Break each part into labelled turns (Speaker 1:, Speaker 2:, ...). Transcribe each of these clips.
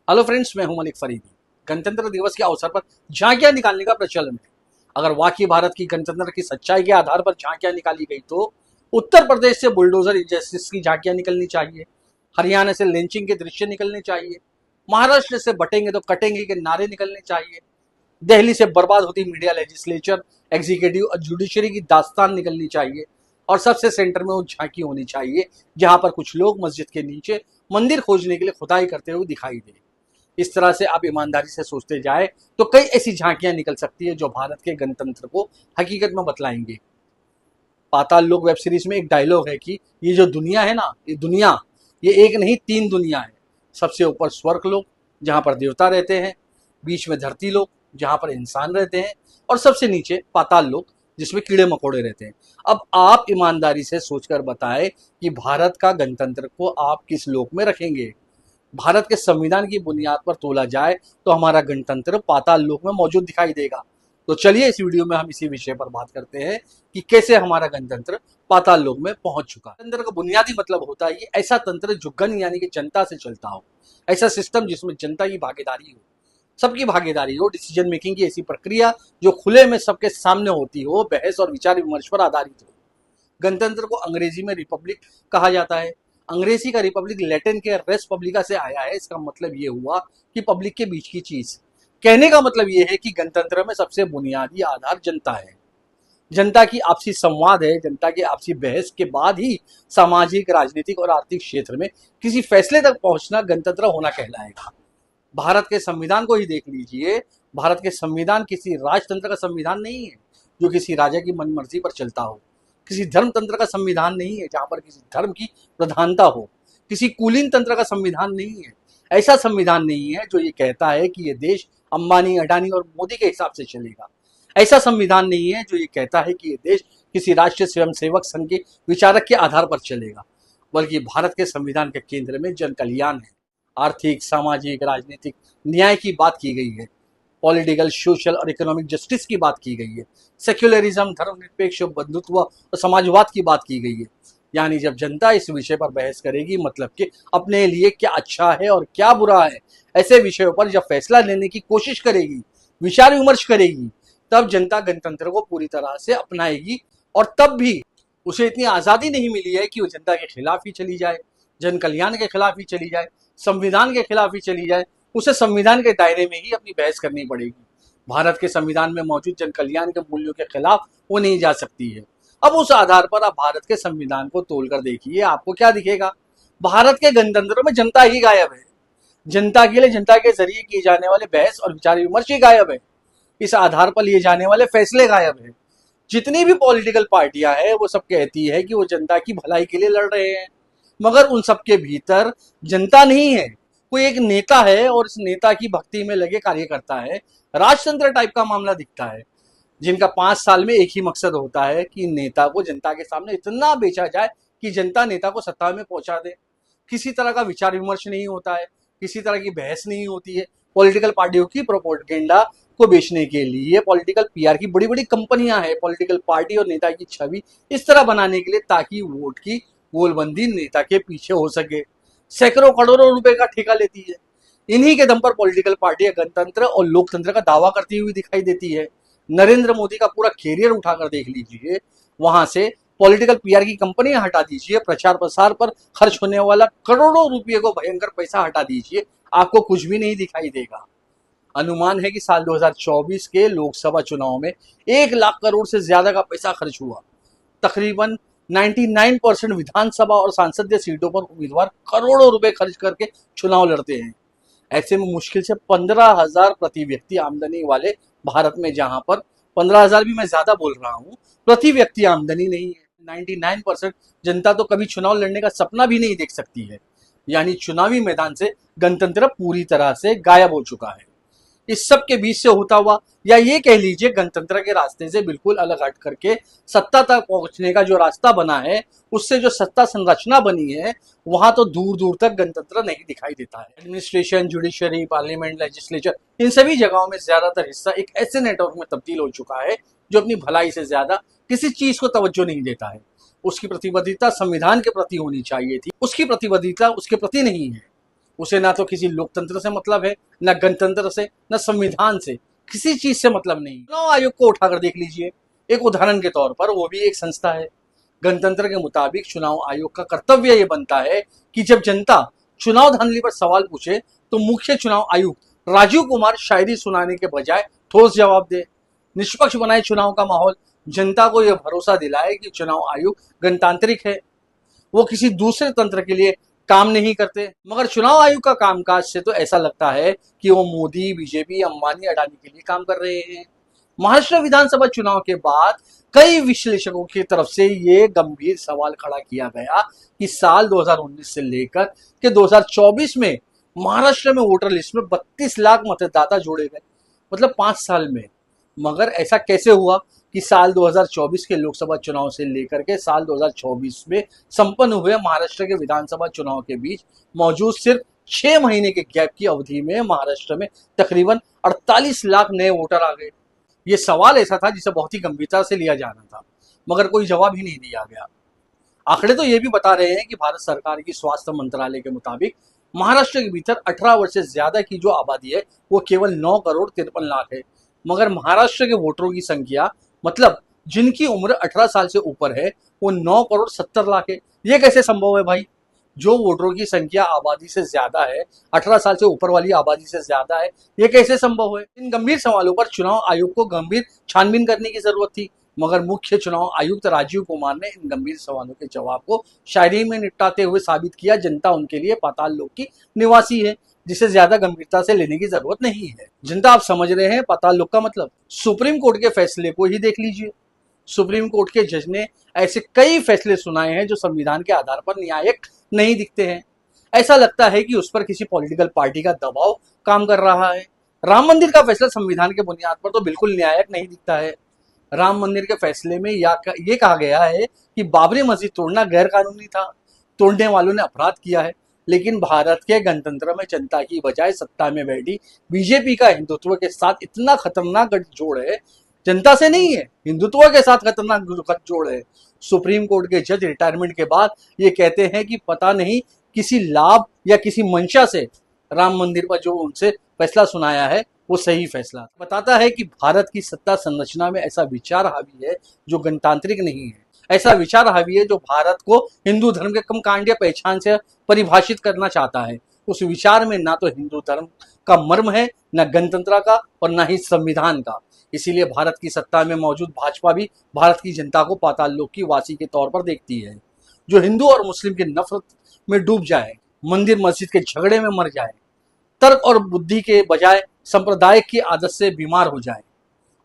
Speaker 1: Hello friends, मैं हूं मलिक फरीदी। गणतंत्र दिवस के अवसर पर झांकियां निकालने का प्रचलन है। अगर वाकई भारत की गणतंत्र की सच्चाई के आधार पर झांकियां निकाली गई तो उत्तर प्रदेश से बुलडोजर जस्टिस की झांकियां निकलनी चाहिए, हरियाणा से लिंचिंग के दृश्य निकलने चाहिए, महाराष्ट्र से बटेंगे तो कटेंगे के नारे निकलने चाहिए, दिल्ली से बर्बाद होती मीडिया, लेजिस्लेचर, एग्जीक्यूटिव और जुडिशरी की दास्तान निकलनी चाहिए और सबसे सेंटर में वो झांकी होनी चाहिए जहां पर कुछ लोग मस्जिद के नीचे मंदिर खोजने के लिए खुदाई करते हुए दिखाई दे। इस तरह से आप ईमानदारी से सोचते जाए तो कई ऐसी झांकियां निकल सकती है जो भारत के गणतंत्र को हकीकत में बतलाएंगे। पाताल लोक वेब सीरीज में एक डायलॉग है कि ये जो दुनिया है ना, ये दुनिया, ये एक नहीं तीन दुनिया है। सबसे ऊपर स्वर्ग लोक जहां पर देवता रहते हैं, बीच में धरती लोक जहां पर इंसान रहते हैं और सबसे नीचे पाताल लोक जिसमें कीड़े मकोड़े रहते हैं। अब आप ईमानदारी से सोचकर बताएं कि भारत का गणतंत्र को आप किस लोक में रखेंगे। भारत के संविधान की बुनियाद पर तोला जाए तो हमारा गणतंत्र पाताल लोक में मौजूद दिखाई देगा। तो चलिए इस वीडियो में हम इसी विषय पर बात करते हैं कि कैसे हमारा गणतंत्र पाताल लोक में पहुंच चुका है। गणतंत्र का बुनियादी मतलब होता है ऐसा तंत्र जो गण यानी कि जनता से चलता हो, ऐसा सिस्टम जिसमें जनता की भागीदारी हो, सबकी भागीदारी हो, डिसीजन मेकिंग की ऐसी प्रक्रिया जो खुले में सबके सामने होती हो, बहस और विचार विमर्श पर आधारित हो। गणतंत्र को अंग्रेजी में रिपब्लिक कहा जाता है। अंग्रेजी का रिपब्लिक लैटिन के रेस पब्लिका से आया है। इसका मतलब ये हुआ कि पब्लिक के बीच की चीज। कहने का मतलब ये है कि गणतंत्र में सबसे बुनियादी आधार जनता है। जनता की आपसी संवाद है। जनता की आपसी बहस के बाद ही सामाजिक, राजनीतिक और आर्थिक क्षेत्र में किसी फैसले तक पहुंचना गणतंत्र होना कहलाएगा। भारत के संविधान को ही देख लीजिए। भारत के संविधान किसी राजतंत्र का संविधान नहीं है जो किसी राजा की मनमर्जी पर चलता हो। किसी धर्म तंत्र का संविधान नहीं है जहां पर किसी धर्म की प्रधानता हो। किसी कुलीन तंत्र का संविधान नहीं है। ऐसा संविधान नहीं है जो ये कहता है कि ये देश अंबानी, अडानी और मोदी के हिसाब से चलेगा। ऐसा संविधान नहीं है जो ये कहता है कि ये देश किसी राष्ट्रीय स्वयंसेवक संघ के विचारक के आधार पर चलेगा। बल्कि भारत के संविधान के केंद्र में जन कल्याण है। आर्थिक, सामाजिक, राजनीतिक न्याय की बात की गई है। पॉलिटिकल, सोशल और इकोनॉमिक जस्टिस की बात की गई है। सेक्युलरिज्म, धर्मनिरपेक्ष, बंधुत्व और समाजवाद की बात की गई है। यानी जब जनता इस विषय पर बहस करेगी, मतलब कि अपने लिए क्या अच्छा है और क्या बुरा है, ऐसे विषयों पर जब फैसला लेने की कोशिश करेगी, विचार विमर्श करेगी, तब जनता गणतंत्र को पूरी तरह से अपनाएगी। और तब भी उसे इतनी आजादी नहीं मिली है कि वो जनता के खिलाफ ही चली जाए, जन कल्याण के खिलाफ ही चली जाए, संविधान के खिलाफ ही चली जाए। उसे संविधान के दायरे में ही अपनी बहस करनी पड़ेगी। भारत के संविधान में मौजूद जन कल्याण के मूल्यों के खिलाफ वो नहीं जा सकती है। अब उस आधार पर आप भारत के संविधान को तोलकर देखिए, आपको क्या दिखेगा? भारत के गणतंत्र में जनता ही गायब है। जनता के लिए, जनता के जरिए किए जाने वाले बहस और विचार विमर्श ही गायब है। इस आधार पर लिए जाने वाले फैसले गायब है। जितनी भी पॉलिटिकल पार्टियां हैं वो सब कहती है कि वो जनता की भलाई के लिए लड़ रहे हैं, मगर उन सबके भीतर जनता नहीं है। कोई एक नेता है और इस नेता की भक्ति में लगे कार्यकर्ता है। राजतंत्र टाइप का मामला दिखता है, जिनका 5 साल में एक ही मकसद होता है कि नेता को जनता के सामने इतना बेचा जाए कि जनता नेता को सत्ता में पहुंचा दे। किसी तरह का विचार विमर्श नहीं होता है, किसी तरह की बहस नहीं होती है। पॉलिटिकल पार्टियों की प्रोपेगेंडा को बेचने के लिए पॉलिटिकल पीआर की बड़ी बड़ी कंपनियां हैं। पॉलिटिकल पार्टी और नेता की छवि इस तरह बनाने के लिए ताकि वोट की गोलबंदी नेता के पीछे हो सके। सैकड़ों करोड़ों रुपए का ठेका लेती है। इन्हीं के दम पर पॉलिटिकल पार्टियां गणतंत्र और लोकतंत्र का दावा करती हुई दिखाई देती है। नरेंद्र मोदी का पूरा कैरियर उठाकर देख लीजिए। वहां से पॉलिटिकल पीआर की कंपनियां हटा दीजिए, प्रचार प्रसार पर खर्च होने वाला करोड़ों रुपये को भयंकर पैसा हटा दीजिए, आपको कुछ भी नहीं दिखाई देगा। अनुमान है कि साल 2024 के लोकसभा चुनाव में 1 लाख करोड़ से ज्यादा का पैसा खर्च हुआ। तकरीबन 99% विधानसभा और संसदीय सीटों पर उम्मीदवार करोड़ों रुपए खर्च करके चुनाव लड़ते हैं। ऐसे में मुश्किल से 15,000 प्रति व्यक्ति आमदनी वाले भारत में, जहां पर 15,000 भी मैं ज्यादा बोल रहा हूं, प्रति व्यक्ति आमदनी नहीं है। 99% जनता तो कभी चुनाव लड़ने का सपना भी नहीं देख सकती है। यानी चुनावी मैदान से गणतंत्र पूरी तरह से गायब हो चुका है। इस सब के बीच से होता हुआ, या ये कह लीजिए गणतंत्र के रास्ते से बिल्कुल अलग हट करके सत्ता तक पहुंचने का जो रास्ता बना है, उससे जो सत्ता संरचना बनी है, वहां तो दूर दूर तक गणतंत्र नहीं दिखाई देता है। एडमिनिस्ट्रेशन, जुडिशरी, पार्लियामेंट, लेजिस्लेचर, इन सभी जगहों में ज्यादातर हिस्सा एक ऐसे नेटवर्क में तब्दील हो चुका है जो अपनी भलाई से ज्यादा किसी चीज को तवज्जो नहीं देता है। उसकी प्रतिबद्धता संविधान के प्रति होनी चाहिए थी, उसकी प्रतिबद्धता उसके प्रति नहीं है। उसे ना तो किसी लोकतंत्र से मतलब है, ना गणतंत्र से, ना संविधान से, किसी चीज से मतलब नहीं। चुनाव आयोग को उठाकर देख लीजिए, एक उदाहरण के तौर पर, वो भी एक संस्था है। गणतंत्र के मुताबिक चुनाव आयोग का कर्तव्य ये बनता है कि जब जनता चुनाव धांधली पर सवाल पूछे तो मुख्य चुनाव आयुक्त राजीव कुमार शायरी सुनाने के बजाय ठोस जवाब दे, निष्पक्ष बनाए चुनाव का माहौल, जनता को यह भरोसा दिलाए कि चुनाव आयोग गणतांत्रिक है, वो किसी दूसरे तंत्र के लिए काम नहीं करते। मगर चुनाव आयोग का कामकाज से तो ऐसा लगता है कि वो मोदी, बीजेपी, अंबानी, अडानी के लिए काम कर रहे हैं। महाराष्ट्र विधानसभा चुनाव के बाद कई विश्लेषकों की तरफ से ये गंभीर सवाल खड़ा किया गया कि साल 2019 से लेकर के 2024 में महाराष्ट्र में वोटर लिस्ट में 32 लाख मतदाता जोड़े गए, मतलब 5 साल में। मगर ऐसा कैसे हुआ कि साल 2024 के लोकसभा चुनाव से लेकर के साल 2024 में संपन्न हुए महाराष्ट्र के विधानसभा चुनाव के बीच मौजूद सिर्फ 6 महीने के गैप की अवधि में महाराष्ट्र में तकरीबन 48 लाख नए वोटर आ गए? ये सवाल ऐसा था जिसे बहुत ही गंभीरता से लिया जाना था, मगर कोई जवाब ही नहीं दिया गया। आंकड़े तो ये भी बता रहे हैं कि भारत सरकार की स्वास्थ्य मंत्रालय के मुताबिक महाराष्ट्र के भीतर 18 वर्ष से ज्यादा की जो आबादी है वो केवल 9 करोड़ 53 लाख है। मगर महाराष्ट्र के वोटरों की संख्या, मतलब जिनकी उम्र 18 साल से ऊपर है, वो 9 करोड़ 70 लाख है। ये कैसे संभव है भाई? जो वोटरों की संख्या आबादी से ज्यादा है, 18 साल से ऊपर वाली आबादी से ज्यादा है, ये कैसे संभव है? इन गंभीर सवालों पर चुनाव आयोग को गंभीर छानबीन करने की जरूरत थी, मगर मुख्य चुनाव आयुक्त राजीव कुमार ने इन गंभीर सवालों के जवाब को शायरी में निपटाते हुए साबित किया जनता उनके लिए पाताल लोक की निवासी है, जिसे ज्यादा गंभीरता से लेने की जरूरत नहीं है। जनता, आप समझ रहे हैं पाताल लोक का मतलब? सुप्रीम कोर्ट के फैसले को ही देख लीजिए। सुप्रीम कोर्ट के जज ने ऐसे कई फैसले सुनाए हैं जो संविधान के आधार पर न्यायिक नहीं दिखते हैं। ऐसा लगता है कि उस पर किसी पॉलिटिकल पार्टी का दबाव काम कर रहा है। राम मंदिर का फैसला संविधान के बुनियाद पर तो बिल्कुल न्यायिक नहीं दिखता है। राम मंदिर के फैसले में ये कहा गया है कि बाबरी मस्जिद तोड़ना गैर कानूनी था, तोड़ने वालों ने अपराध किया है। लेकिन भारत के गणतंत्र में जनता की बजाय सत्ता में बैठी बीजेपी का हिंदुत्व के साथ इतना खतरनाक गठजोड़ है, जनता से नहीं है, हिंदुत्व के साथ खतरनाक गठजोड़ है। सुप्रीम कोर्ट के जज रिटायरमेंट के बाद ये कहते हैं कि पता नहीं किसी लाभ या किसी मंशा से राम मंदिर पर जो उनसे फैसला सुनाया है वो सही फैसला बताता है कि भारत की सत्ता संरचना में ऐसा विचार हावी है जो गणतांत्रिक नहीं है। ऐसा विचार हावी है जो भारत को हिंदू धर्म के कर्मकांडीय पहचान से परिभाषित करना चाहता है। उस विचार में ना तो हिंदू धर्म का मर्म है, न गणतंत्र का और न ही संविधान का। इसीलिए भारत की सत्ता में मौजूद भाजपा भी भारत की जनता को पाताल लोक की वासी के तौर पर देखती है, जो हिंदू और मुस्लिम की नफरत में डूब जाए, मंदिर मस्जिद के झगड़े में मर जाए, तर्क और बुद्धि के बजाय सांप्रदायिक की आदत से बीमार हो जाए।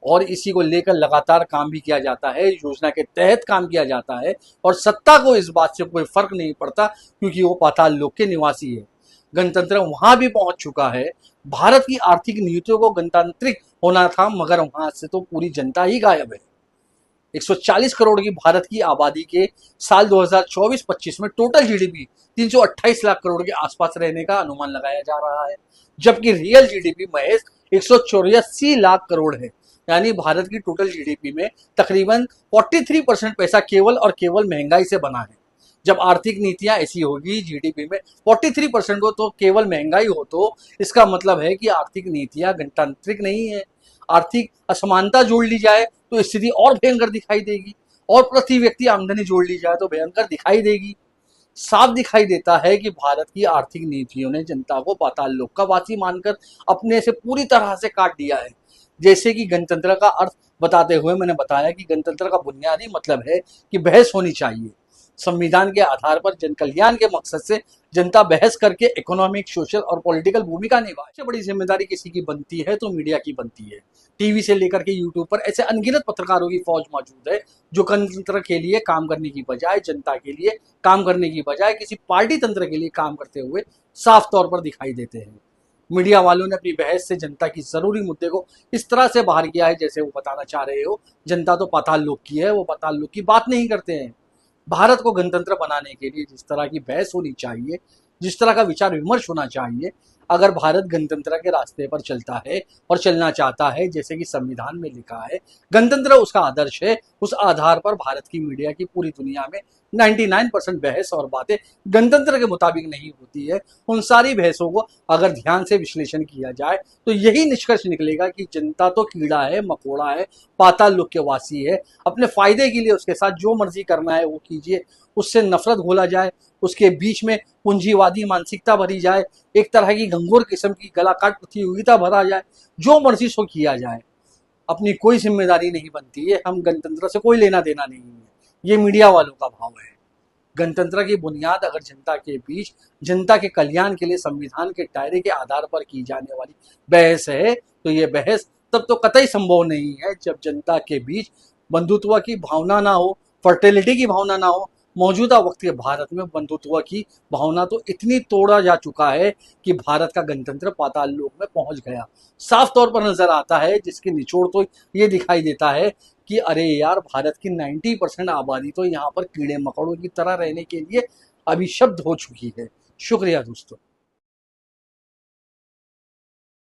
Speaker 1: और इसी को लेकर लगातार काम भी किया जाता है, योजना के तहत काम किया जाता है, और सत्ता को इस बात से कोई फर्क नहीं पड़ता क्योंकि वो पाताल लोक के निवासी है। गणतंत्र वहां भी पहुंच चुका है। भारत की आर्थिक नीतियों को गणतांत्रिक होना था, मगर वहां से तो पूरी जनता ही गायब है। 140 करोड़ की भारत की आबादी के साल 2024-25 में टोटल जीडीपी 328 लाख करोड़ के आसपास रहने का अनुमान लगाया जा रहा है, जबकि रियल जीडीपी महज 184 लाख करोड़ है। यानी भारत की टोटल जीडीपी में तकरीबन 43% पैसा केवल और केवल महंगाई से बना है। जब आर्थिक नीतियां ऐसी होगी, जीडीपी में 43% हो तो केवल महंगाई हो, तो इसका मतलब है कि आर्थिक नीतियां गणतांत्रिक नहीं है। आर्थिक असमानता जोड़ ली जाए तो स्थिति और भयंकर दिखाई देगी, और प्रति व्यक्ति आमदनी जोड़ ली जाए तो भयंकर दिखाई देगी। साफ दिखाई देता है कि भारत की आर्थिक नीतियों ने जनता को पाताल लोक का वासी मानकर अपने से पूरी तरह से काट दिया है। जैसे कि गणतंत्र का अर्थ बताते हुए मैंने बताया कि गणतंत्र का बुनियादी मतलब है कि बहस होनी चाहिए। संविधान के आधार पर जन कल्याण के मकसद से जनता बहस करके इकोनॉमिक, सोशल और पॉलिटिकल भूमिका निभाए। सबसे बड़ी जिम्मेदारी किसी की बनती है तो मीडिया की बनती है। टीवी से लेकर के यूट्यूब पर ऐसे अनगिनत पत्रकारों की फौज मौजूद है जो गणतंत्र के लिए काम करने की बजाय, जनता के लिए काम करने की बजाय किसी पार्टी तंत्र के लिए काम करते हुए साफ तौर पर दिखाई देते हैं। मीडिया वालों ने अपनी बहस से जनता की जरूरी मुद्दे को इस तरह से बाहर किया है जैसे वो बताना चाह रहे हो जनता तो पाताल लोक की है, वो पाताल लोक की बात नहीं करते हैं। भारत को गणतंत्र बनाने के लिए जिस तरह की बहस होनी चाहिए, जिस तरह का विचार विमर्श होना चाहिए, अगर भारत गणतंत्र के रास्ते पर चलता है और चलना चाहता है, जैसे कि संविधान में लिखा है, गणतंत्र उसका आदर्श है, उस आधार पर भारत की मीडिया की पूरी दुनिया में 99% बहस और बातें गणतंत्र के मुताबिक नहीं होती है। उन सारी बहसों को अगर ध्यान से विश्लेषण किया जाए तो यही निष्कर्ष निकलेगा कि जनता तो कीड़ा है, मकोड़ा है, पाताल लोक के वासी है। अपने फायदे के लिए उसके साथ जो मर्जी करना है वो कीजिए, उससे नफरत घोला जाए, उसके बीच में पूंजीवादी मानसिकता भरी जाए, एक तरह की गंगोर किस्म की गलाकाट प्रतियोगिता भरा जाए, जो मर्जी सो किया जाए, अपनी कोई जिम्मेदारी नहीं बनती है। हम गणतंत्र से कोई लेना देना नहीं है, ये मीडिया वालों का भाव है। गणतंत्र की बुनियाद अगर जनता के बीच, जनता के कल्याण के लिए संविधान के दायरे के आधार पर की जाने वाली बहस है, तो ये बहस तब तो कतई संभव नहीं है जब जनता के बीच बंधुत्व की भावना ना हो, फर्टिलिटी की भावना ना हो। मौजूदा वक्त के भारत में बंधुत्व की भावना तो इतनी तोड़ा जा चुका है कि भारत का गणतंत्र पाताल लोक में पहुंच गया। साफ तौर पर नजर आता है, जिसकी निचोड़ तो ये दिखाई देता है कि अरे यार, भारत की 90% आबादी तो यहाँ पर कीड़े मकोड़ों की तरह रहने के लिए अभिशप्त हो चुकी है। शुक्रिया दोस्तों।